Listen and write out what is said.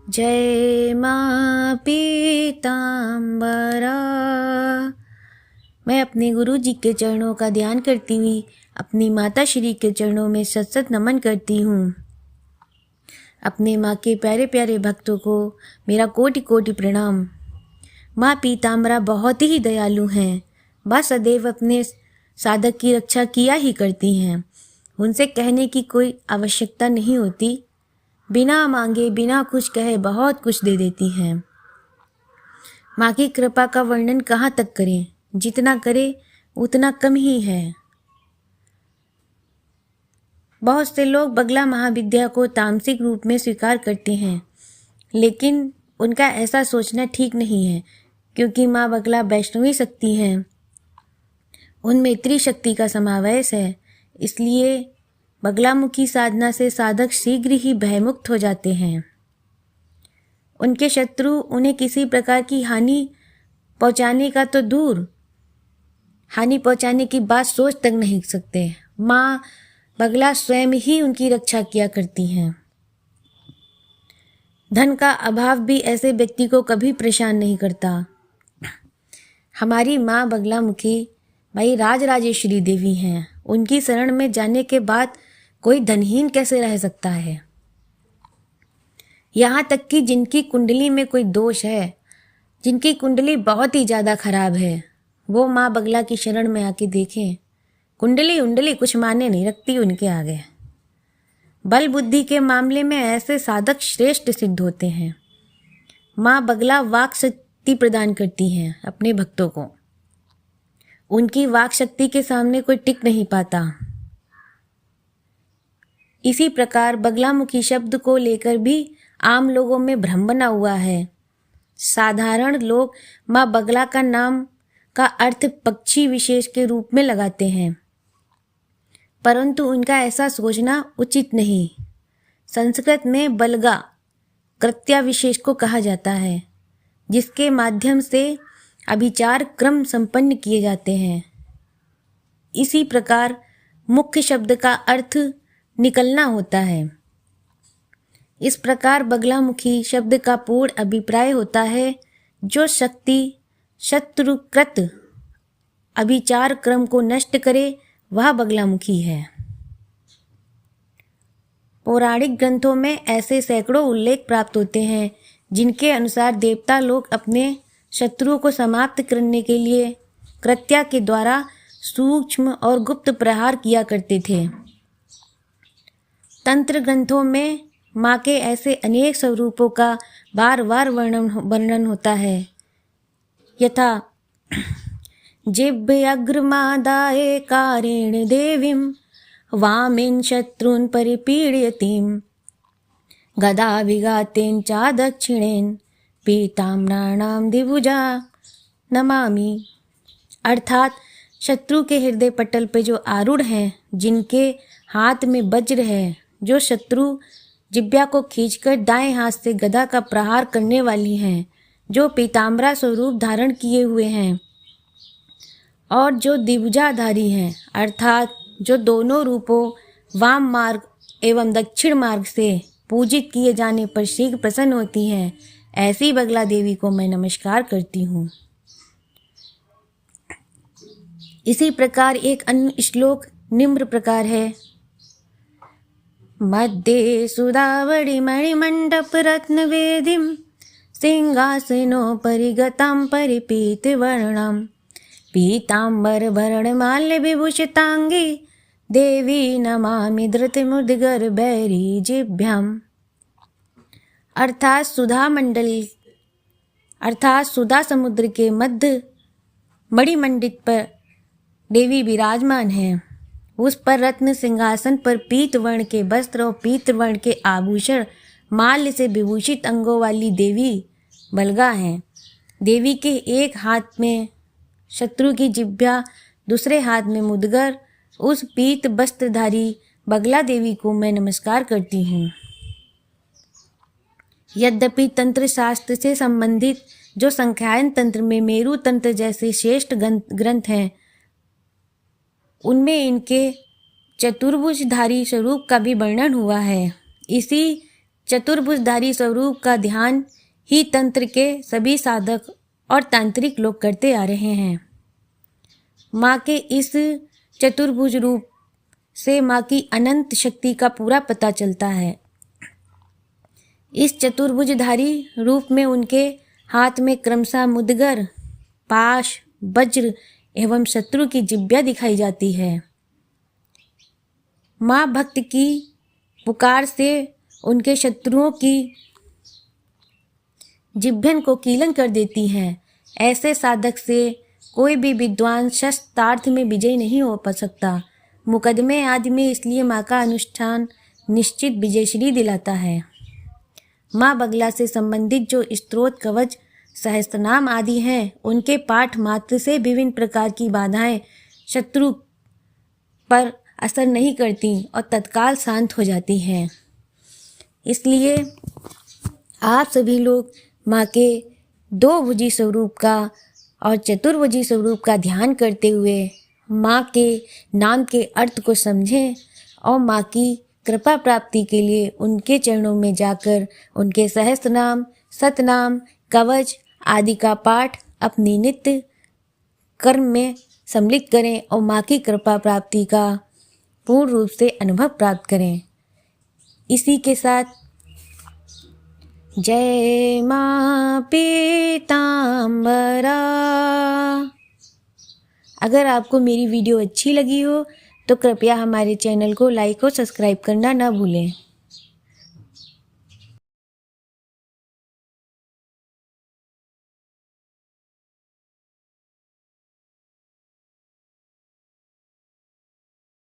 जय माँ पीताम्बरा। मैं अपने गुरु जी के चरणों का ध्यान करती हुई अपनी माता श्री के चरणों में सत नमन करती हूँ। अपने माँ के प्यारे प्यारे भक्तों को मेरा कोटि कोटि प्रणाम। माँ पीताम्बरा बहुत ही दयालु हैं। वह सदैव अपने साधक की रक्षा किया ही करती हैं। उनसे कहने की कोई आवश्यकता नहीं होती। बिना मांगे बिना कुछ कहे बहुत कुछ दे देती हैं। माँ की कृपा का वर्णन कहाँ तक करें, जितना करें उतना कम ही है। बहुत से लोग बगला महाविद्या को तामसिक रूप में स्वीकार करते हैं, लेकिन उनका ऐसा सोचना ठीक नहीं है, क्योंकि माँ बगला वैष्णवी शक्ति हैं। उनमें त्रिशक्ति का समावेश है। इसलिए बगलामुखी साधना से साधक शीघ्र ही भयमुक्त हो जाते हैं। उनके शत्रु उन्हें किसी प्रकार की हानि पहुंचाने का तो दूर, हानि पहुंचाने की बात सोच तक नहीं सकते। माँ बगला स्वयं ही उनकी रक्षा किया करती हैं। धन का अभाव भी ऐसे व्यक्ति को कभी परेशान नहीं करता। हमारी माँ बगलामुखी भाई राजराजेश्वरी देवी हैं। उनकी शरण में जाने के बाद कोई धनहीन कैसे रह सकता है। यहाँ तक कि जिनकी कुंडली में कोई दोष है, जिनकी कुंडली बहुत ही ज़्यादा खराब है, वो माँ बगला की शरण में आके देखें, कुंडली उंडली कुछ माने नहीं रखती उनके आगे। बल बुद्धि के मामले में ऐसे साधक श्रेष्ठ सिद्ध होते हैं। माँ बगला वाक शक्ति प्रदान करती हैं अपने भक्तों को। उनकी वाक शक्ति के सामने कोई टिक नहीं पाता। इसी प्रकार बगलामुखी शब्द को लेकर भी आम लोगों में भ्रम बना हुआ है। साधारण लोग माँ बगला का नाम का अर्थ पक्षी विशेष के रूप में लगाते हैं, परंतु उनका ऐसा सोचना उचित नहीं। संस्कृत में बलगा कृत्या विशेष को कहा जाता है, जिसके माध्यम से अभिचार क्रम संपन्न किए जाते हैं। इसी प्रकार मुख्य शब्द का अर्थ निकलना होता है। इस प्रकार बगलामुखी शब्द का पूर्ण अभिप्राय होता है, जो शक्ति शत्रुकृत अभिचार क्रम को नष्ट करे वह बगलामुखी है। पौराणिक ग्रंथों में ऐसे सैकड़ों उल्लेख प्राप्त होते हैं, जिनके अनुसार देवता लोग अपने शत्रुओं को समाप्त करने के लिए कृत्या के द्वारा सूक्ष्म और गुप्त प्रहार किया करते थे। तंत्र ग्रंथों में माँ के ऐसे अनेक स्वरूपों का बार बार वर्णन होता है। यथा जिभ्यग्रमादाय कारेण देवीं वामेन शत्रून् परिपीडयतीं गदा विघातेन च दक्षिणेन पीताम्बराणां द्विभुजा नमामि। अर्थात शत्रु के हृदय पटल पे जो आरूढ़ हैं, जिनके हाथ में वज्र है, जो शत्रु जिब्या को खींचकर दाएं हाथ से गदा का प्रहार करने वाली हैं, जो पीताम्बरा स्वरूप धारण किए हुए हैं और जो द्विभुजाधारी हैं, अर्थात जो दोनों रूपों वाम मार्ग एवं दक्षिण मार्ग से पूजित किए जाने पर शीघ्र प्रसन्न होती हैं, ऐसी बगला देवी को मैं नमस्कार करती हूँ। इसी प्रकार एक अन्य श्लोक निम्न प्रकार है। मध्ये सुधावड़ी मणिमंडप रत्न वेदिम सिंहासनोपरि गतां परिपीतवर्णां पीताम्बर भरणमाल्य विभूषितांगी देवी नमामि धृतिमुद्गर बैरी जिभ्याम। अर्थात सुधा समुद्र के मध्य मणिमंडित पर देवी विराजमान है। उस पर रत्न सिंहासन पर पीत वर्ण के वस्त्र और पीत वर्ण के आभूषण माल्य से विभूषित अंगों वाली देवी बलगा है। देवी के एक हाथ में शत्रु की जिह्वा, दूसरे हाथ में मुद्गर, उस पीत वस्त्रधारी बगला देवी को मैं नमस्कार करती हूँ। यद्यपि तंत्र शास्त्र से संबंधित जो संख्यायन तंत्र में मेरु तंत्र जैसे श्रेष्ठ ग्रंथ हैं, उनमें इनके चतुर्भुजधारी स्वरूप का भी वर्णन हुआ है। इसी चतुर्भुजधारी स्वरूप का ध्यान ही तंत्र के सभी साधक और तांत्रिक लोग करते आ रहे हैं। माँ के इस चतुर्भुज रूप से माँ की अनंत शक्ति का पूरा पता चलता है। इस चतुर्भुजधारी रूप में उनके हाथ में क्रमशः मुद्गर, पाश, वज्र एवं शत्रु की जिब्या दिखाई जाती है। माँ भक्त की पुकार से उनके शत्रुओं की जिभ्यन को कीलन कर देती हैं। ऐसे साधक से कोई भी विद्वान शस्त्रार्थ में विजय नहीं हो पा सकता। मुकदमे आदि में इसलिए माँ का अनुष्ठान निश्चित विजयश्री दिलाता है। माँ बगला से संबंधित जो स्तोत्र, कवच, सहस्त्रनाम आदि हैं, उनके पाठ मात्र से विभिन्न प्रकार की बाधाएं शत्रु पर असर नहीं करती और तत्काल शांत हो जाती हैं। इसलिए आप सभी लोग माँ के दो भुजी स्वरूप का और चतुर्भुजी स्वरूप का ध्यान करते हुए माँ के नाम के अर्थ को समझें और माँ की कृपा प्राप्ति के लिए उनके चरणों में जाकर उनके सहस्त्रनाम, सतनाम, कवच आदि का पाठ अपनी नित्य कर्म में सम्मिलित करें और माँ की कृपा प्राप्ति का पूर्ण रूप से अनुभव प्राप्त करें। इसी के साथ जय माँ पीताम्बरा। अगर आपको मेरी वीडियो अच्छी लगी हो तो कृपया हमारे चैनल को लाइक और सब्सक्राइब करना न भूलें।